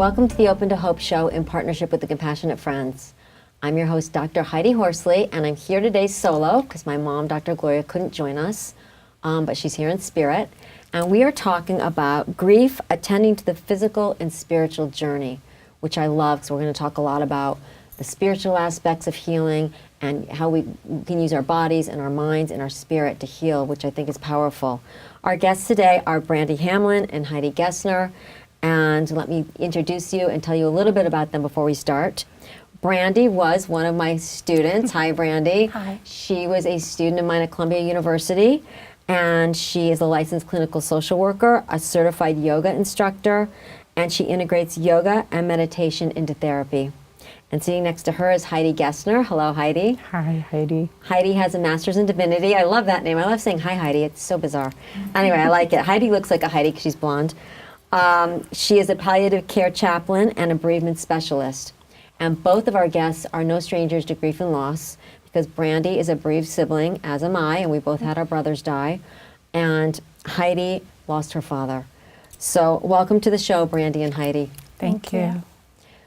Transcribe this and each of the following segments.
Welcome to the Open to Hope show in partnership with the Compassionate Friends. I'm your host, Dr. Heidi Horsley, and I'm here today solo because my mom, Dr. Gloria, couldn't join us, but she's here in spirit. And we are talking about grief, attending to the physical and spiritual journey, which I love because we're going to talk a lot about the spiritual aspects of healing and how we can use our bodies and our minds and our spirit to heal, which I think is powerful. Our guests today are Brandi Hamlin and Heidi Gessner, and let me introduce you and tell you a little bit about them before we start. Brandi was one of my students. Hi, Brandi. Hi. She was a student of mine at Columbia University, and she is a licensed clinical social worker, a certified yoga instructor, and she integrates yoga and meditation into therapy. And sitting next to her is Heidi Gessner. Hello, Heidi. Hi, Heidi. Heidi has a master's in divinity. I love that name. I love saying hi, Heidi. It's so bizarre. Anyway, I like it. Heidi looks like a Heidi because she's blonde. She is a palliative care chaplain and a bereavement specialist. And both of our guests are no strangers to grief and loss because Brandi is a bereaved sibling, as am I, and we both had our brothers die. And Heidi lost her father. So welcome to the show, Brandi and Heidi. Thank you.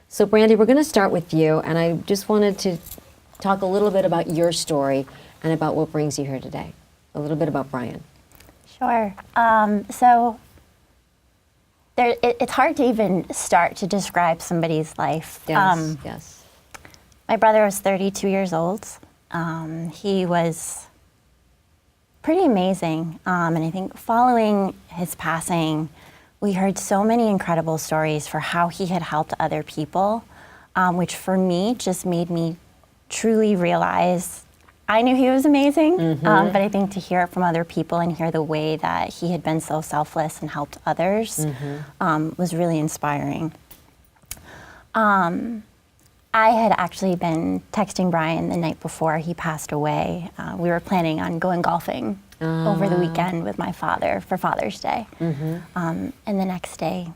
So Brandi, we're going to start with you, and I just wanted to talk a little bit about your story and about what brings you here today. A little bit about Brian. Sure. It's hard to even start to describe somebody's life. Yes, yes. My brother was 32 years old. He was pretty amazing, and I think following his passing, we heard so many incredible stories for how he had helped other people, which for me just made me truly realize I knew he was amazing, but I think to hear it from other people and hear the way that he had been so selfless and helped others was really inspiring. I had actually been texting Brian the night before he passed away. We were planning on going golfing over the weekend with my father for Father's Day. And the next day,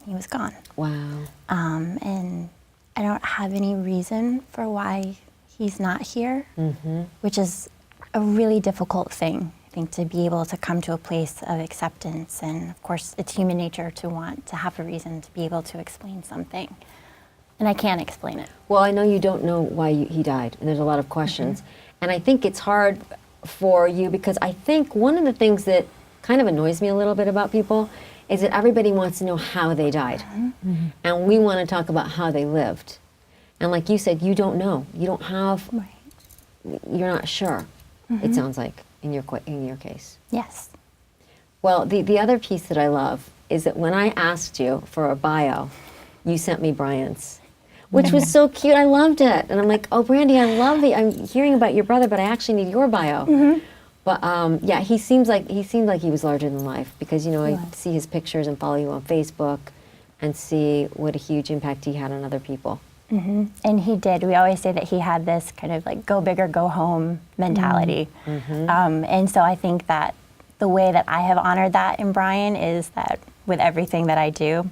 he was gone. Wow. And I don't have any reason for why he's not here, which is a really difficult thing, I think, to be able to come to a place of acceptance. And of course, it's human nature to want to have a reason to be able to explain something. And I can't explain it. Well, I know you don't know why he died, and there's a lot of questions. And I think it's hard for you because I think one of the things that kind of annoys me a little bit about people is that everybody wants to know how they died. And we want to talk about how they lived. And like you said, you don't know. You don't have, you're not sure, it sounds like, in your case. Yes. Well, the other piece that I love is that when I asked you for a bio, you sent me Brian's, which was so cute. I loved it. And I'm like, oh, Brandi, I love it. I'm hearing about your brother, but I actually need your bio. But yeah, he seemed like he was larger than life because, you know, I see his pictures and follow you on Facebook and see what a huge impact he had on other people. And he did. We always say that he had this kind of like go big or go home mentality. And so I think that the way that I have honored that in Brian is that with everything that I do,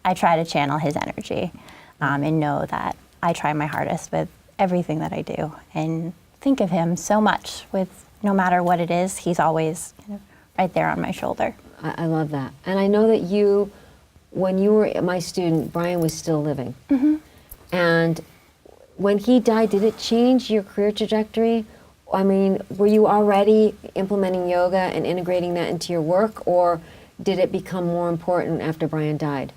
I try to channel his energy and know that I try my hardest with everything that I do and think of him so much with no matter what it is, he's always kind of right there on my shoulder. I love that. And I know that you, when you were my student, Brian was still living. And when he died, did it change your career trajectory? I mean, were you already implementing yoga and integrating that into your work, or did it become more important after Brian died?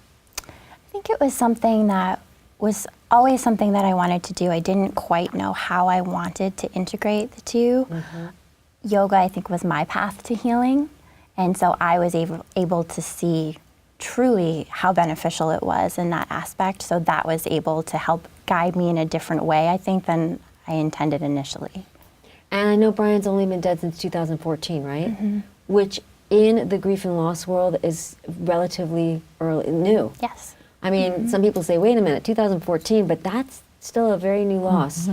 I think it was something that was always something that I wanted to do. I didn't quite know how I wanted to integrate the two. Yoga, I think, was my path to healing. And so I was able to see truly how beneficial it was in that aspect. So that was able to help guide me in a different way, I think, than I intended initially. And I know Brian's only been dead since 2014, right? Which in the grief and loss world is relatively new. Yes. I mean, some people say, wait a minute, 2014, but that's still a very new loss.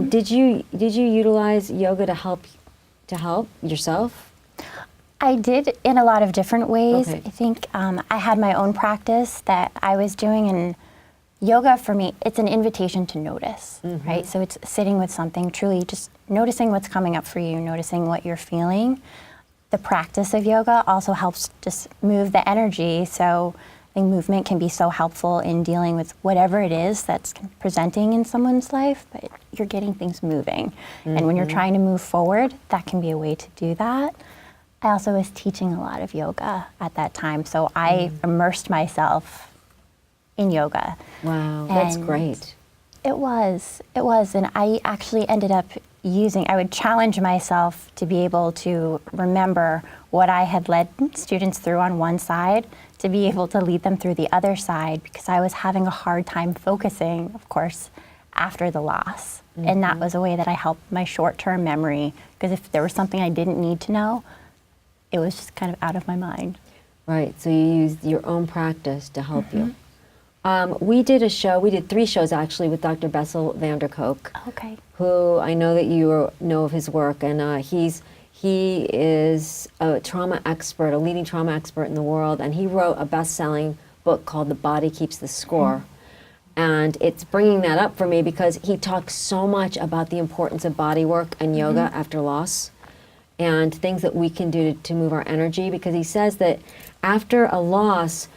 Did you utilize yoga to help yourself? I did in a lot of different ways. Okay. I think I had my own practice that I was doing, and yoga for me, it's an invitation to notice, right? So it's sitting with something, truly just noticing what's coming up for you, noticing what you're feeling. The practice of yoga also helps just move the energy. So I think movement can be so helpful in dealing with whatever it is that's presenting in someone's life, but you're getting things moving. And when you're trying to move forward, that can be a way to do that. I also was teaching a lot of yoga at that time, so I immersed myself in yoga. Wow, that's And great. It was, and I actually ended up I would challenge myself to be able to remember what I had led students through on one side, to be able to lead them through the other side, because I was having a hard time focusing, of course, after the loss. And that was a way that I helped my short-term memory, because if there was something I didn't need to know, it was just kind of out of my mind. Right, so you used your own practice to help you. We did 3 shows actually with Dr. Bessel van der Kolk, Okay. who I know that you know of his work, and he is a trauma expert, a leading trauma expert in the world, and he wrote a best-selling book called The Body Keeps the Score. And it's bringing that up for me because he talks so much about the importance of body work and yoga after loss, and things that we can do to move our energy, because he says that after a loss,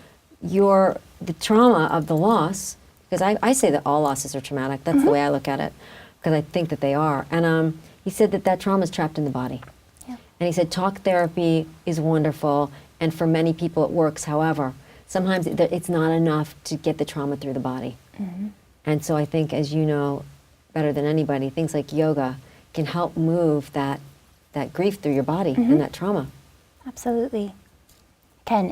the trauma of the loss, because I say that all losses are traumatic, that's the way I look at it, because I think that they are. And he said that trauma is trapped in the body. Yeah. And he said talk therapy is wonderful, and for many people it works. However, sometimes it's not enough to get the trauma through the body. And so I think, as you know better than anybody, things like yoga can help move that grief through your body and that trauma. Absolutely. Ken,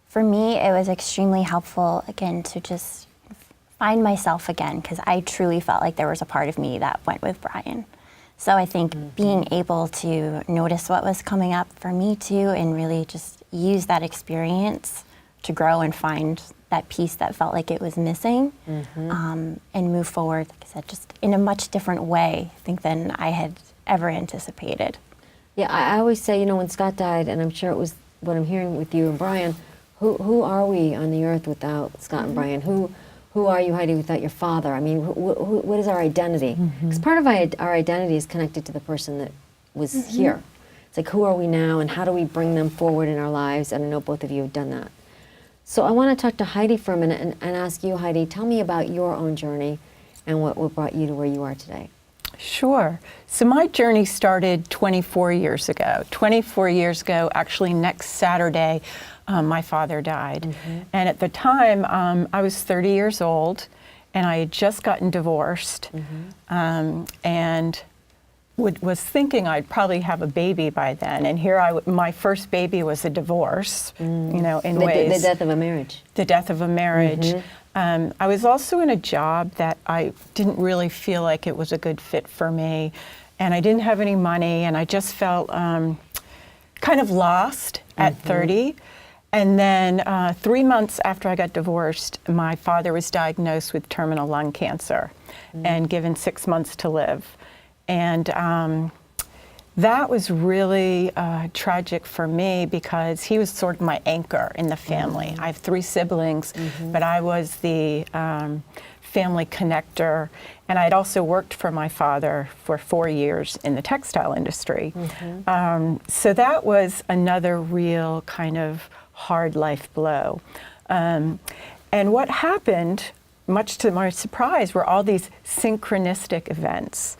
for me, it was extremely helpful, again, to just find myself again, because I truly felt like there was a part of me that went with Brian. So I think being able to notice what was coming up for me too, and really just use that experience to grow and find that piece that felt like it was missing, and move forward, like I said, just in a much different way, I think, than I had ever anticipated. Yeah, I always say, when Scott died, and I'm sure it was what I'm hearing with you and Brian, who are we on the earth without Scott and Brian? Who are you, Heidi, without your father? I mean, what is our identity? Because part of our identity is connected to the person that was here. It's like, who are we now, and how do we bring them forward in our lives? And I know both of you have done that. So I want to talk to Heidi for a minute and ask you, Heidi, tell me about your own journey and what brought you to where you are today. Sure. So my journey started 24 years ago. 24 years ago, actually next Saturday, my father died. And at the time, I was 30 years old, and I had just gotten divorced, and was thinking I'd probably have a baby by then. And here my first baby was a divorce, in ways. The death of a marriage. The death of a marriage. I was also in a job that I didn't really feel like it was a good fit for me, and I didn't have any money, and I just felt kind of lost at 30. And then 3 months after I got divorced, my father was diagnosed with terminal lung cancer and given 6 months to live. And that was really tragic for me, because he was sort of my anchor in the family. I have 3 siblings, but I was the family connector. And I'd also worked for my father for 4 years in the textile industry. So that was another real kind of hard life blow. And what happened, much to my surprise, were all these synchronistic events.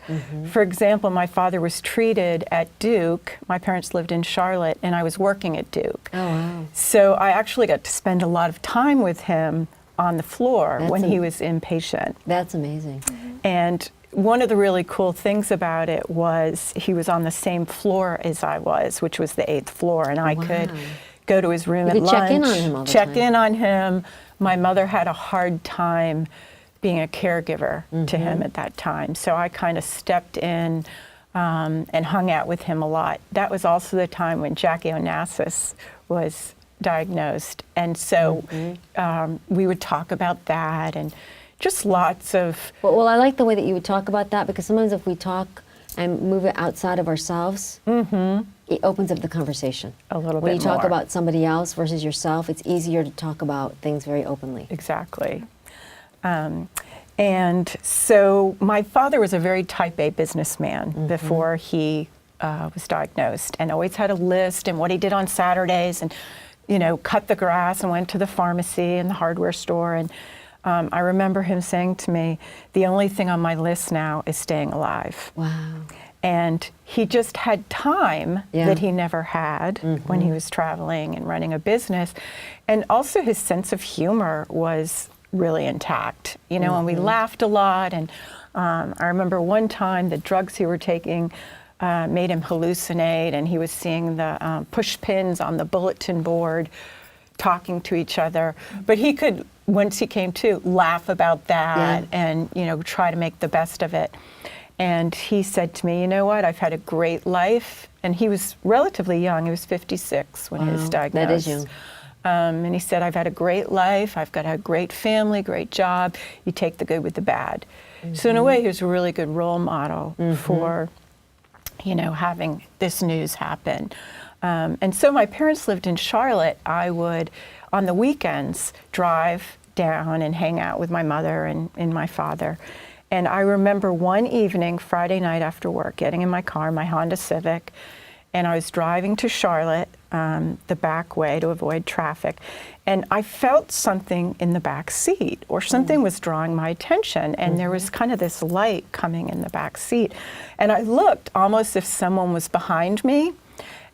For example, my father was treated at Duke. My parents lived in Charlotte, and I was working at Duke. Oh, wow. So I actually got to spend a lot of time with him on the floor when he was inpatient. That's amazing. And one of the really cool things about it was he was on the same floor as I was, which was the 8th floor, and I could go to his room at lunch, check in on him all the time. check in on him. My mother had a hard time being a caregiver to him at that time, so I kind of stepped in and hung out with him a lot. That was also the time when Jackie Onassis was diagnosed, and so we would talk about that, and just lots of... Well, I like the way that you would talk about that, because sometimes if we talk and move it outside of ourselves, it opens up the conversation. A little when bit you talk more. about somebody else versus yourself, it's easier to talk about things very openly. Exactly. And so my father was a very type A businessman before he was diagnosed, and always had a list and what he did on Saturdays and cut the grass and went to the pharmacy and the hardware store. And I remember him saying to me, the only thing on my list now is staying alive. Wow. And he just had time that he never had when he was traveling and running a business. And also his sense of humor was really intact, and we laughed a lot. And I remember one time the drugs he were taking made him hallucinate, and he was seeing the push pins on the bulletin board talking to each other. But he could, once he came to, laugh about that and, try to make the best of it. And he said to me, you know what, I've had a great life. And he was relatively young. He was 56 when he was diagnosed. That is young. And he said, I've had a great life. I've got a great family, great job. You take the good with the bad. So in a way, he was a really good role model for, having this news happen. And so my parents lived in Charlotte. I would, on the weekends, drive down and hang out with my mother and my father. And I remember one evening, Friday night after work, getting in my car, my Honda Civic, and I was driving to Charlotte, the back way to avoid traffic, and I felt something in the back seat, or something was drawing my attention, and there was kind of this light coming in the back seat. And I looked almost if someone was behind me,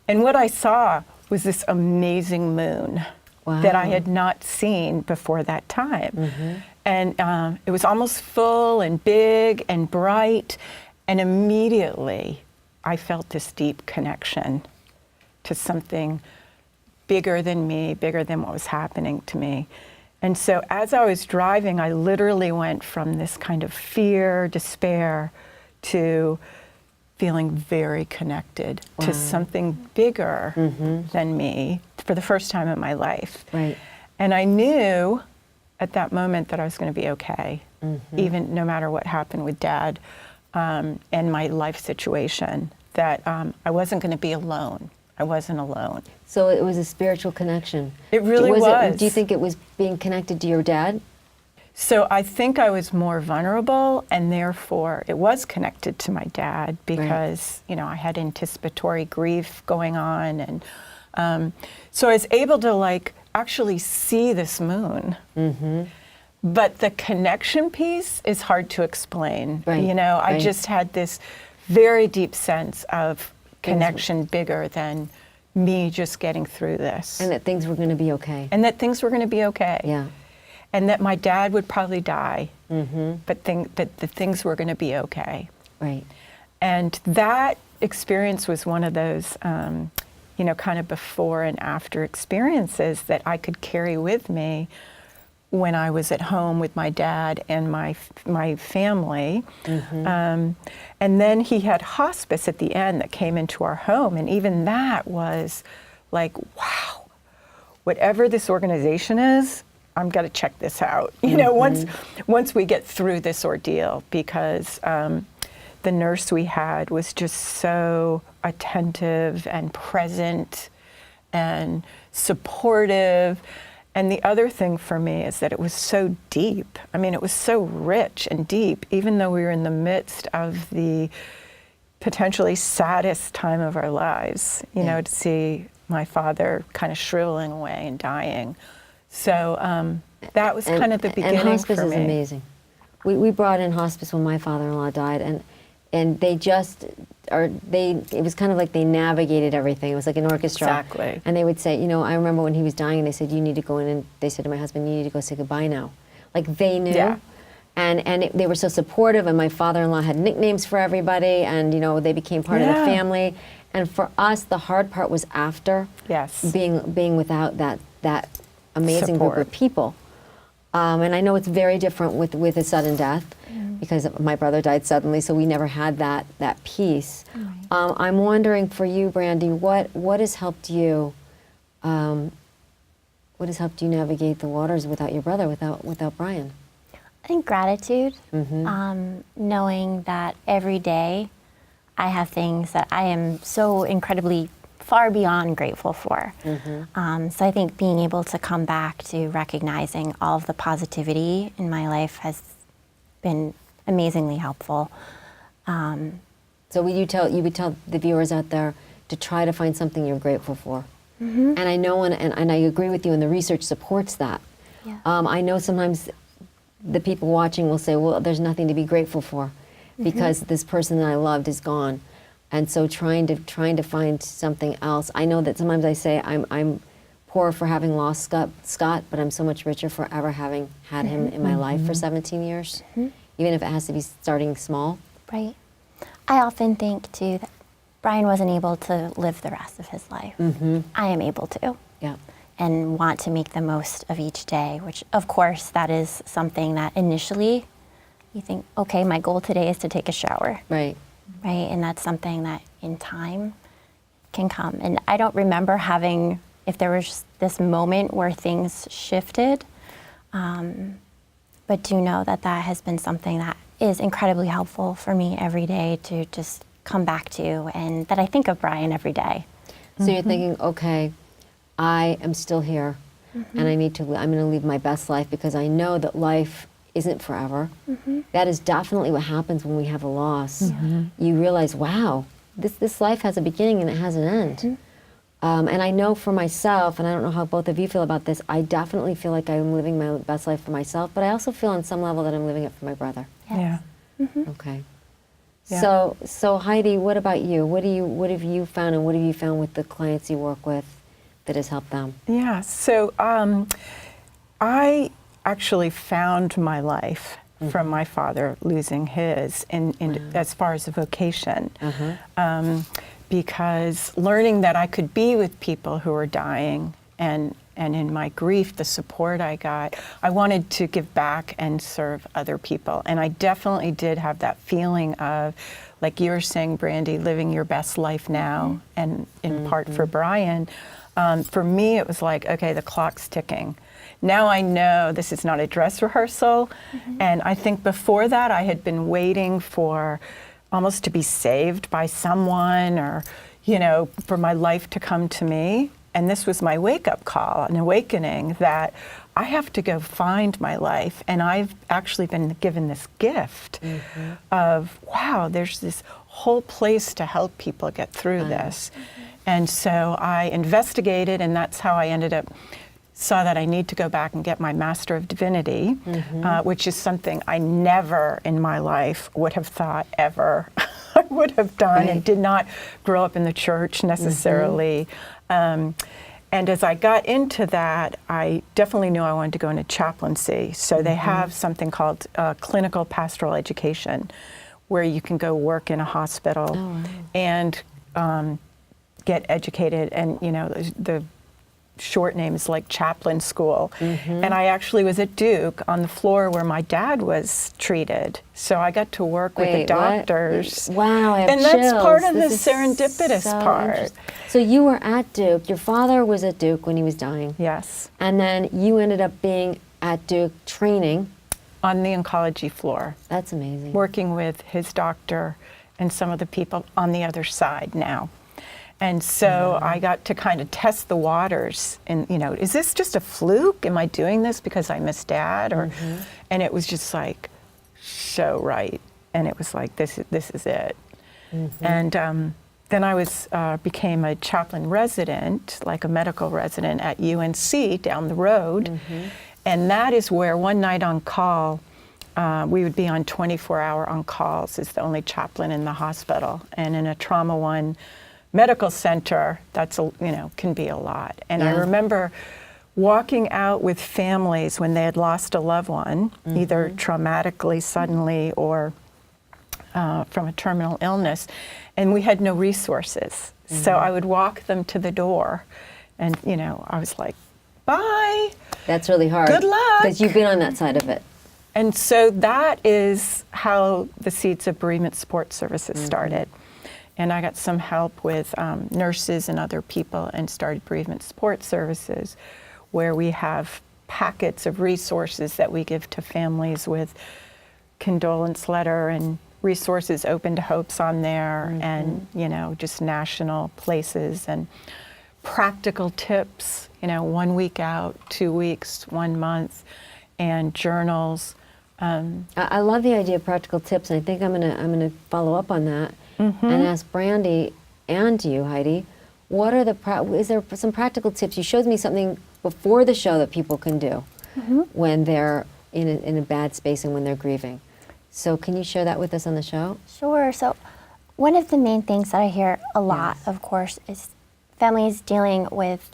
and what I saw was this amazing moon that I had not seen before that time. And it was almost full and big and bright, and immediately I felt this deep connection to something bigger than me, bigger than what was happening to me. And so as I was driving, I literally went from this kind of fear, despair, to feeling very connected to something bigger than me for the first time in my life. Right. And I knew at that moment that I was going to be okay, even no matter what happened with Dad and my life situation, that I wasn't going to be alone. I wasn't alone. So it was a spiritual connection. It really was. Do you think it was being connected to your dad? So I think I was more vulnerable, and therefore it was connected to my dad because, I had anticipatory grief going on. And so I was able to actually see this moon. But the connection piece is hard to explain. I just had this very deep sense of connection bigger than me just getting through this. And that things were going to be okay. And that things were going to be okay. Yeah. And that my dad would probably die, but the things were going to be okay. Right. And that experience was one of those, kind of before and after experiences that I could carry with me when I was at home with my dad and my family. And then he had hospice at the end that came into our home. And even that was like, wow, whatever this organization is, I'm going to check this out. Once we get through this ordeal, because the nurse we had was just so attentive and present and supportive. And the other thing for me is that it was so deep. I mean, it was so rich and deep, even though we were in the midst of the potentially saddest time of our lives, to see my father kind of shriveling away and dying. So that was kind of the beginning for me. And hospice is amazing. We brought in hospice when my father-in-law died, and they just it was kind of like they navigated everything. It was like an orchestra. Exactly. And they would say, I remember when he was dying, they said, you need to go in, and they said to my husband, you need to go say goodbye now. Like they knew. Yeah. And they were so supportive, and my father-in-law had nicknames for everybody, and they became part of the family. And for us, the hard part was after. Yes. Being without that amazing group of people. And I know it's very different with a sudden death, because my brother died suddenly, so we never had that piece. I'm wondering for you, Brandi, what has helped you? What has helped you navigate the waters without your brother, without Brian? I think gratitude, knowing that every day I have things that I am so incredibly far beyond grateful for. So I think being able to come back to recognizing all of the positivity in my life has been amazingly helpful. So you would tell the viewers out there to try to find something you're grateful for. And I know, and I agree with you, and the research supports that. Yeah. I know sometimes the people watching will say, well, there's nothing to be grateful for because this person that I loved is gone. And so trying to find something else. I know that sometimes I say I'm poor for having lost Scott, but I'm so much richer for ever having had him in my life for 17 years, even if it has to be starting small. Right. I often think, too, that Brian wasn't able to live the rest of his life. I am able to. Yeah. And want to make the most of each day, which, of course, that is something that initially you think, okay, my goal today is to take a shower. Right. Right. And that's something that in time can come. And I don't remember having, if there was this moment where things shifted, but do know that that has been something that is incredibly helpful for me every day to just come back to, and that I think of Brian every day. So you're thinking, okay, I am still here, and I'm going to live my best life because I know that life isn't forever. That is definitely what happens when we have a loss. You realize, wow, this life has a beginning and it has an end. And I know for myself, and I don't know how both of you feel about this, I definitely feel like I'm living my best life for myself, but I also feel on some level that I'm living it for my brother. Yes. Yeah. Okay. Yeah. So Heidi, what about you? What have you found, and what have you found with the clients you work with that has helped them? Yeah, so I actually found my life from my father losing his in as far as a vocation. Because learning that I could be with people who were dying, and in my grief, the support I got, I wanted to give back and serve other people. And I definitely did have that feeling of, like you were saying, Brandi, living your best life now, and in part for Brian. For me, it was like, okay, the clock's ticking. Now I know this is not a dress rehearsal. And I think before that, I had been waiting for almost to be saved by someone, or, you know, for my life to come to me. And this was my wake-up call, an awakening that I have to go find my life. And I've actually been given this gift of, wow, there's this whole place to help people get through this. And so I investigated, and that's how I ended up, saw that I need to go back and get my Master of Divinity, which is something I never in my life would have thought ever I would have done, and did not grow up in the church necessarily. And as I got into that, I definitely knew I wanted to go into chaplaincy. So they have something called clinical pastoral education, where you can go work in a hospital and get educated. And, you know, the short name is like chaplain school. And I actually was at Duke on the floor where my dad was treated. So I got to work with the doctors. What? Wow, I have and chills. That's part of This the is serendipitous so part. So you were at Duke. Your father was at Duke when he was dying. Yes. And then you ended up being at Duke training. On the oncology floor. That's amazing. Working with his doctor and some of the people on the other side now. And so I got to kind of test the waters, and, you know, is this just a fluke? Am I doing this because I miss Dad? Or, and it was just like so right. And it was like, this is it. And then I became a chaplain resident, like a medical resident at UNC down the road. And that is where one night on call, we would be on 24-hour on calls as the only chaplain in the hospital. And in a Trauma 1 medical center, that's can be a lot. And I remember walking out with families when they had lost a loved one, either traumatically, suddenly, or from a terminal illness, and we had no resources. So I would walk them to the door, and I was like, bye. That's really hard. Good luck. Because you've been on that side of it. And so that is how the Seeds of Bereavement Support Services started. And I got some help with nurses and other people, and started Bereavement Support Services, where we have packets of resources that we give to families, with condolence letter and resources, open to hopes on there, and just national places and practical tips, 1 week out, 2 weeks, 1 month, and journals. I love the idea of practical tips, and I think I'm gonna follow up on that and ask Brandi and you, Heidi, what are is there some practical tips? You showed me something before the show that people can do when they're in a bad space and when they're grieving. So can you share that with us on the show? Sure. So one of the main things that I hear a lot, of course, is families dealing with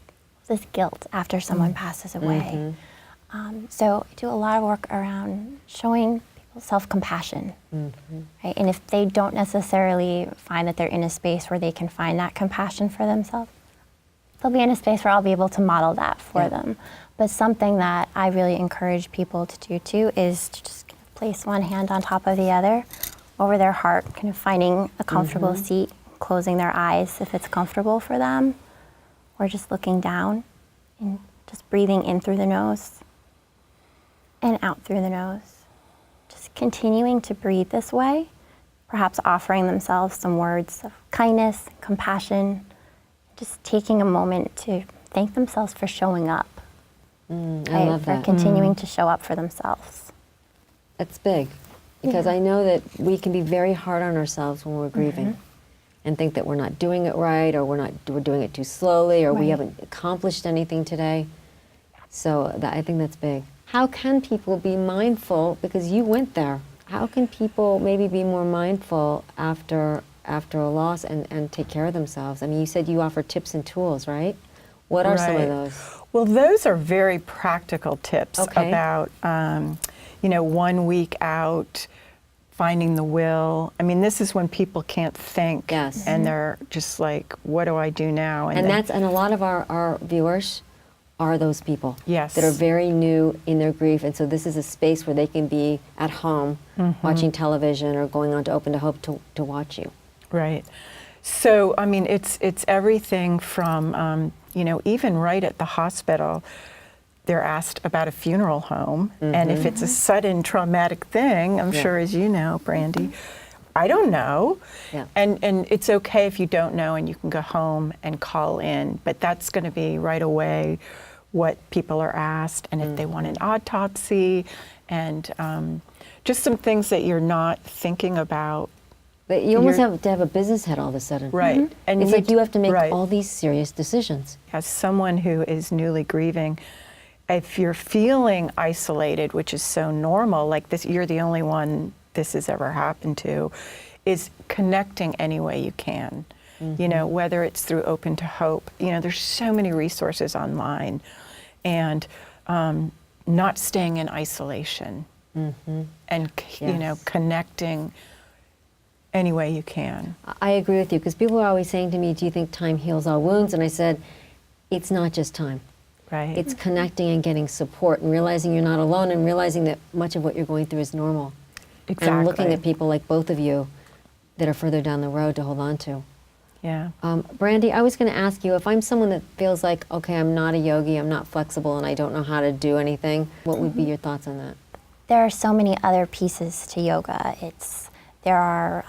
this guilt after someone passes away. So I do a lot of work around showing people self-compassion, right? And if they don't necessarily find that they're in a space where they can find that compassion for themselves, they'll be in a space where I'll be able to model that for them. But something that I really encourage people to do too is to just kind of place one hand on top of the other over their heart, kind of finding a comfortable seat, closing their eyes if it's comfortable for them, or just looking down and just breathing in through the nose and out through the nose. Just continuing to breathe this way, perhaps offering themselves some words of kindness, compassion, just taking a moment to thank themselves for showing up. I love that. For continuing to show up for themselves. That's big, because I know that we can be very hard on ourselves when we're grieving and think that we're not doing it right, or we're doing it too slowly, or we haven't accomplished anything today. So I think that's big. How can people be mindful, because you went there, how can people maybe be more mindful after a loss and take care of themselves? I mean, you said you offer tips and tools, right? What are some of those? Well, those are very practical tips about, 1 week out, finding the will. I mean, this is when people can't think, and they're just like, what do I do now? And a lot of our viewers are those people that are very new in their grief, and so this is a space where they can be at home watching television or going on to Open to Hope to watch you. Right. So, I mean, it's everything from, even right at the hospital, they're asked about a funeral home, and if it's a sudden traumatic thing, I'm sure, as you know, Brandi, I don't know. And it's okay if you don't know, and you can go home and call in, but that's going to be right away what people are asked, and if they want an autopsy, and just some things that you're not thinking about. But you almost have to have a business head all of a sudden. Right. And it's like you have to make all these serious decisions. As someone who is newly grieving, if you're feeling isolated, which is so normal, like this, you're the only one this has ever happened to, is connecting any way you can. Whether it's through Open to Hope, there's so many resources online, and not staying in isolation, and connecting any way you can. I agree with you, because people are always saying to me, do you think time heals all wounds? And I said, it's not just time. Right. It's connecting and getting support and realizing you're not alone, and realizing that much of what you're going through is normal. Exactly. And looking at people like both of you that are further down the road to hold on to. Yeah. Brandi, I was going to ask you, if I'm someone that feels like, okay, I'm not a yogi, I'm not flexible, and I don't know how to do anything, what would be your thoughts on that? There are so many other pieces to yoga. There are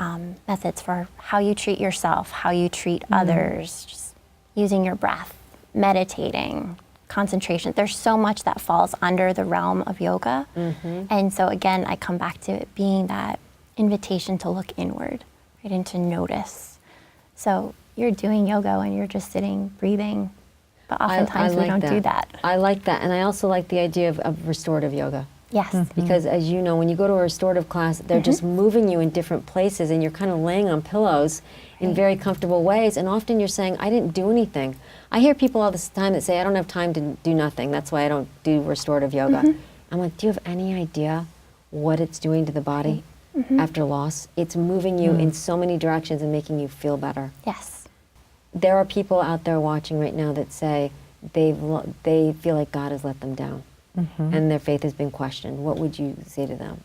methods for how you treat yourself, how you treat others, just using your breath, meditating, concentration. There's so much that falls under the realm of yoga. And so again, I come back to it being that invitation to look inward, right, and to notice. So you're doing yoga and you're just sitting, breathing, but oftentimes we don't do that. I like that, and I also like the idea of restorative yoga. Yes. Because as you know, when you go to a restorative class, they're just moving you in different places, and you're kind of laying on pillows in very comfortable ways, and often you're saying, I didn't do anything. I hear people all this time that say, I don't have time to do nothing, that's why I don't do restorative yoga. I'm like, do you have any idea what it's doing to the body after loss? It's moving you in so many directions and making you feel better. Yes. There are people out there watching right now that say they feel like God has let them down. And their faith has been questioned. What would you say to them?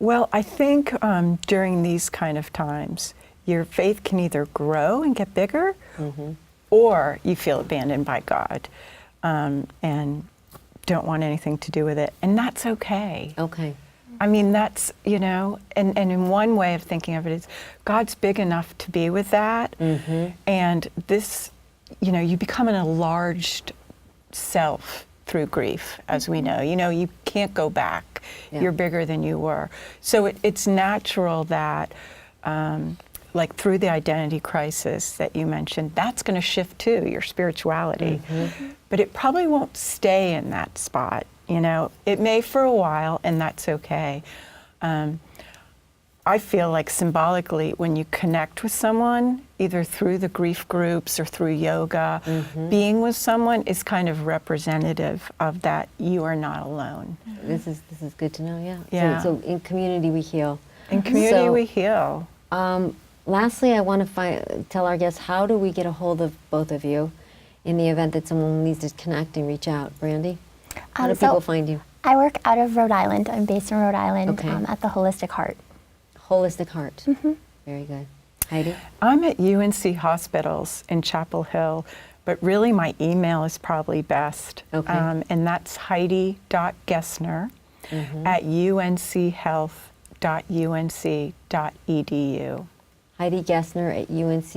Well, I think during these kind of times, your faith can either grow and get bigger, or you feel abandoned by God and don't want anything to do with it. And that's okay. Okay. I mean, that's, and in one way of thinking of it is, God's big enough to be with that. And this, you become an enlarged self through grief, as we know. You can't go back. You're bigger than you were. So it's natural that, like through the identity crisis that you mentioned, that's going to shift too, your spirituality. But it probably won't stay in that spot, you know. It may for a while, and that's okay. I feel like symbolically, when you connect with someone, either through the grief groups or through yoga, being with someone is kind of representative of that you are not alone. This is good to know. Yeah. Yeah. So in community we heal. In community, So, we heal. Lastly, I want to tell our guests, how do we get a hold of both of you in the event that someone needs to connect and reach out? Brandi, how do people find you? I work out of Rhode Island. I'm based in Rhode Island Okay. at the Holistic Heart. Holistic Heart. Very good. Heidi? I'm at UNC Hospitals in Chapel Hill, but really my email is probably best. Okay. And that's heidi.gessner at unchealth.unc.edu. Heidi Gessner at UNC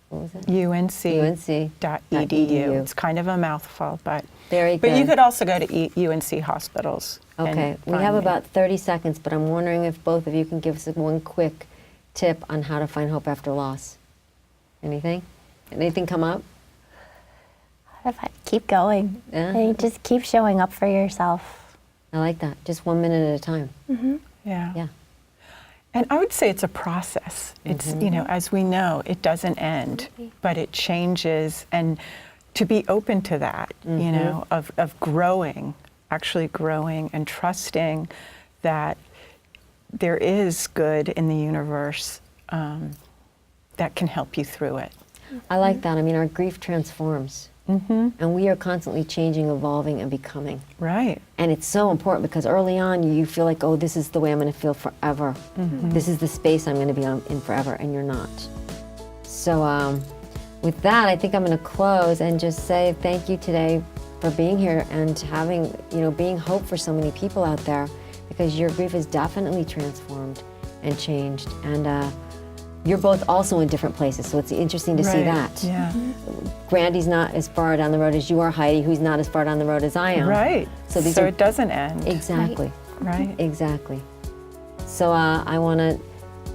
what was it? unc.edu. It's kind of a mouthful, but Very good. But you could also go to UNC Hospitals. Okay, we have about 30 seconds, but I'm wondering if both of you can give us one quick tip on how to find hope after loss. Anything? Anything come up? Keep going. Yeah. Like, just keep showing up for yourself. I like that. Just 1 minute at a time. Yeah. Yeah. And I would say it's a process. It's, you know, as we know, it doesn't end, but it changes. And to be open to that, you know, of growing, actually growing and trusting that there is good in the universe that can help you through it. I like that. I mean, our grief transforms. And we are constantly changing, evolving, and becoming. Right. And it's so important because early on you feel like, oh, this is the way I'm going to feel forever. This is the space I'm going to be in forever, and you're not. So with that, I think I'm going to close and just say thank you today for being here and having, you know, being hope for so many people out there, because your grief is definitely transformed and changed. And you're both also in different places, so it's interesting to see that. Yeah. Brandi's not as far down the road as you are, Heidi, who's not as far down the road as I am. Right. So these so are, it doesn't end. exactly. Right. Exactly. So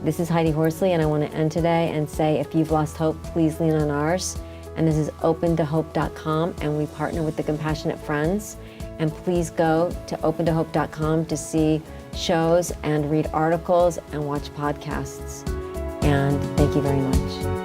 this is Heidi Horsley, and I want to end today and say, if you've lost hope, please lean on ours. And this is opentohope.com, and we partner with the Compassionate Friends. And please go to opentohope.com to see shows and read articles and watch podcasts. And thank you very much.